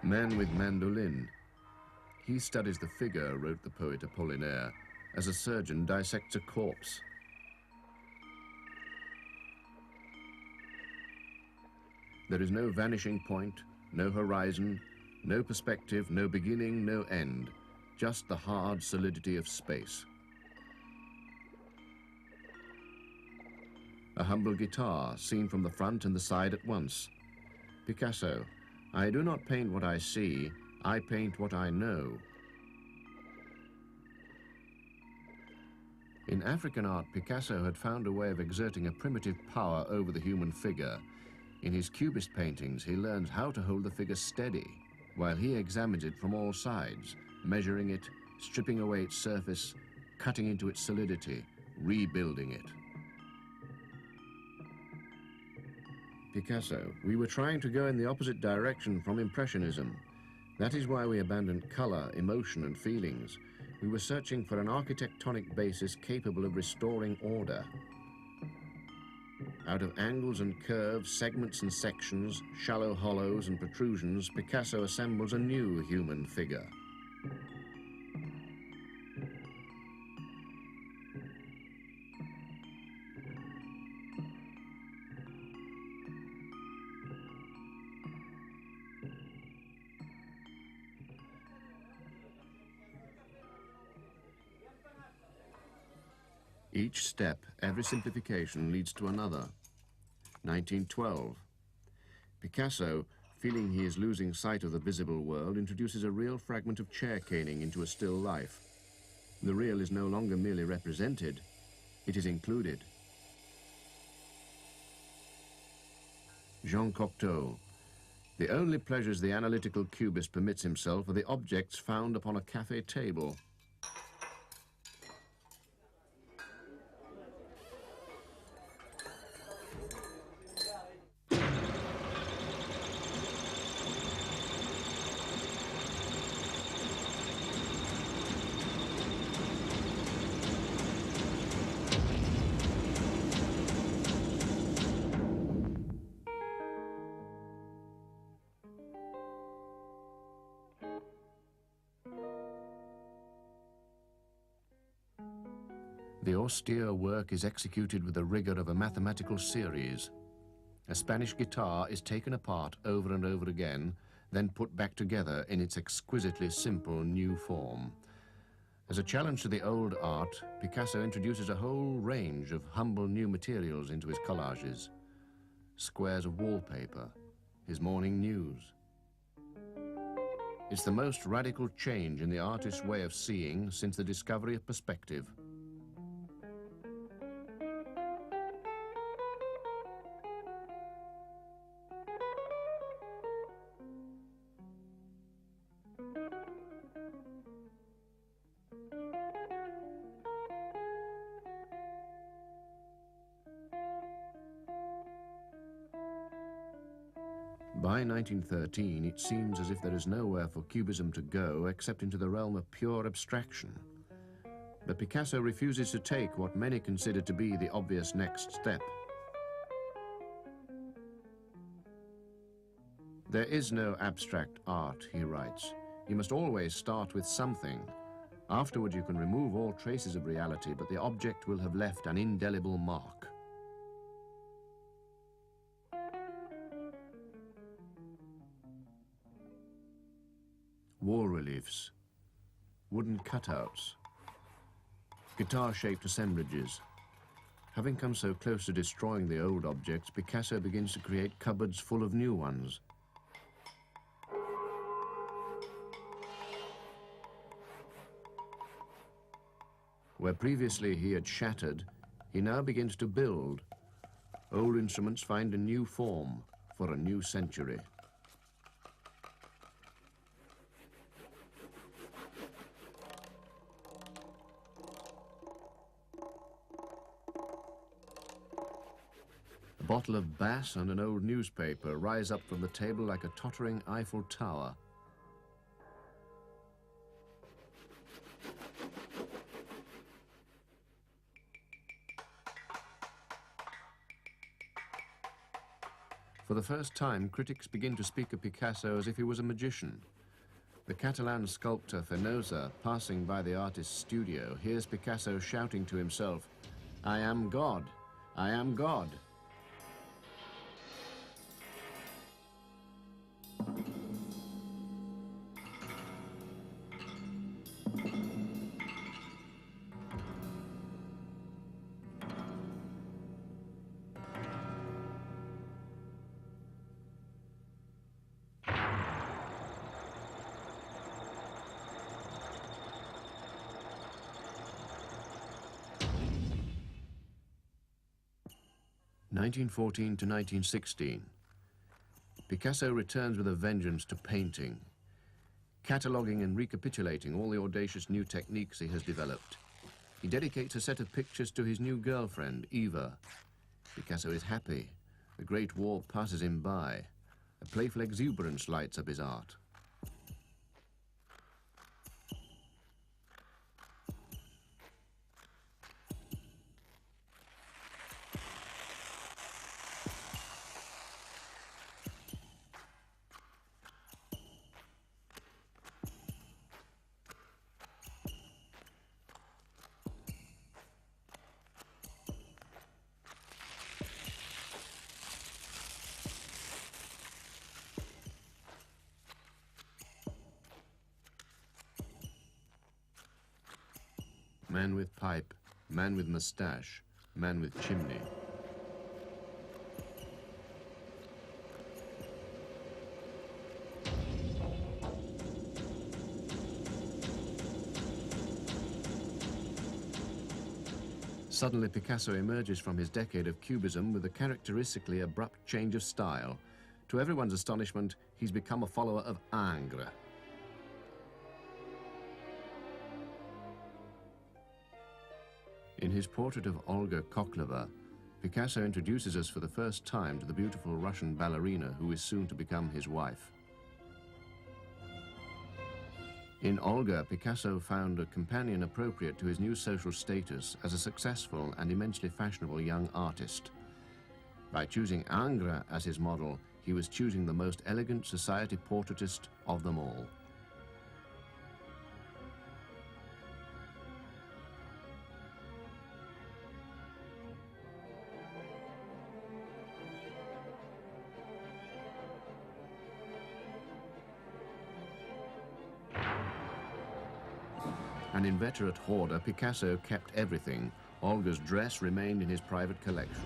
Man with mandolin. He studies the figure, wrote the poet Apollinaire, as a surgeon dissects a corpse. There is no vanishing point, no horizon, no perspective, no beginning, no end, just the hard solidity of space. A humble guitar, seen from the front and the side at once. Picasso, I do not paint what I see, I paint what I know. In African art, Picasso had found a way of exerting a primitive power over the human figure. In his Cubist paintings, he learns how to hold the figure steady, while he examines it from all sides, measuring it, stripping away its surface, cutting into its solidity, rebuilding it. Picasso, we were trying to go in the opposite direction from Impressionism. That is why we abandoned color, emotion, and feelings. We were searching for an architectonic basis capable of restoring order. Out of angles and curves, segments and sections, shallow hollows and protrusions, Picasso assembles a new human figure. Each step, every simplification leads to another. 1912. Picasso, feeling he is losing sight of the visible world, introduces a real fragment of chair caning into a still life. The real is no longer merely represented, it is included. Jean Cocteau. The only pleasures the analytical cubist permits himself are the objects found upon a cafe table. The austere work is executed with the rigor of a mathematical series. A Spanish guitar is taken apart over and over again, then put back together in its exquisitely simple new form. As a challenge to the old art, Picasso introduces a whole range of humble new materials into his collages. Squares of wallpaper, his morning news. It's the most radical change in the artist's way of seeing since the discovery of perspective. By 1913, it seems as if there is nowhere for Cubism to go except into the realm of pure abstraction. But Picasso refuses to take what many consider to be the obvious next step. There is no abstract art, he writes. You must always start with something. Afterward, you can remove all traces of reality, but the object will have left an indelible mark. Wall reliefs, wooden cutouts, guitar-shaped assemblages. Having come so close to destroying the old objects, Picasso begins to create cupboards full of new ones. Where previously he had shattered, he now begins to build. Old instruments find a new form for a new century. A bottle of Bass and an old newspaper rise up from the table like a tottering Eiffel Tower. For the first time, critics begin to speak of Picasso as if he was a magician. The Catalan sculptor Fenosa, passing by the artist's studio, hears Picasso shouting to himself, "I am God, I am God." (1914 to 1916). Picasso returns with a vengeance to painting, cataloguing and recapitulating all the audacious new techniques he has developed. He dedicates a set of pictures to his new girlfriend, Eva. Picasso is happy. The Great War passes him by. A playful exuberance lights up his art. Man with pipe, man with moustache, man with chimney. Suddenly, Picasso emerges from his decade of cubism with a characteristically abrupt change of style. To everyone's astonishment, he's become a follower of Ingres. In his portrait of Olga Koklova, Picasso introduces us for the first time to the beautiful Russian ballerina who is soon to become his wife. In Olga, Picasso found a companion appropriate to his new social status as a successful and immensely fashionable young artist. By choosing Ingres as his model, he was choosing the most elegant society portraitist of them all. An inveterate hoarder, Picasso kept everything. Olga's dress remained in his private collection.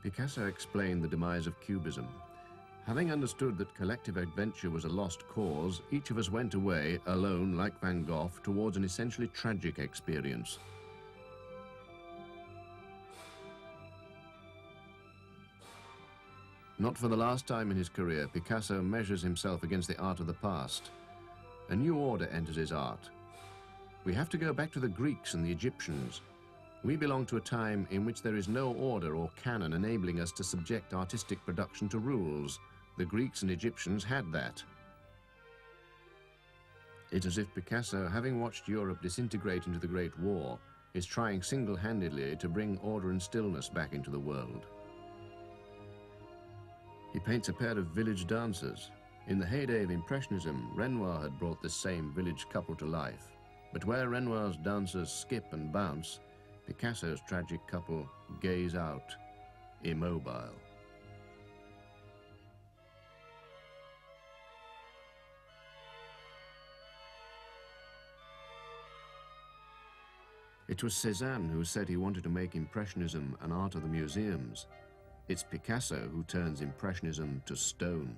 Picasso explained the demise of Cubism. Having understood that collective adventure was a lost cause, each of us went away, alone, like Van Gogh, towards an essentially tragic experience. Not for the last time in his career, Picasso measures himself against the art of the past. A new order enters his art. We have to go back to the Greeks and the Egyptians. We belong to a time in which there is no order or canon enabling us to subject artistic production to rules. The Greeks and Egyptians had that. It's as if Picasso, having watched Europe disintegrate into the Great War, is trying single-handedly to bring order and stillness back into the world. He paints a pair of village dancers. In the heyday of Impressionism, Renoir had brought this same village couple to life. But where Renoir's dancers skip and bounce, Picasso's tragic couple gaze out, immobile. It was Cézanne who said he wanted to make Impressionism an art of the museums. It's Picasso who turns Impressionism to stone.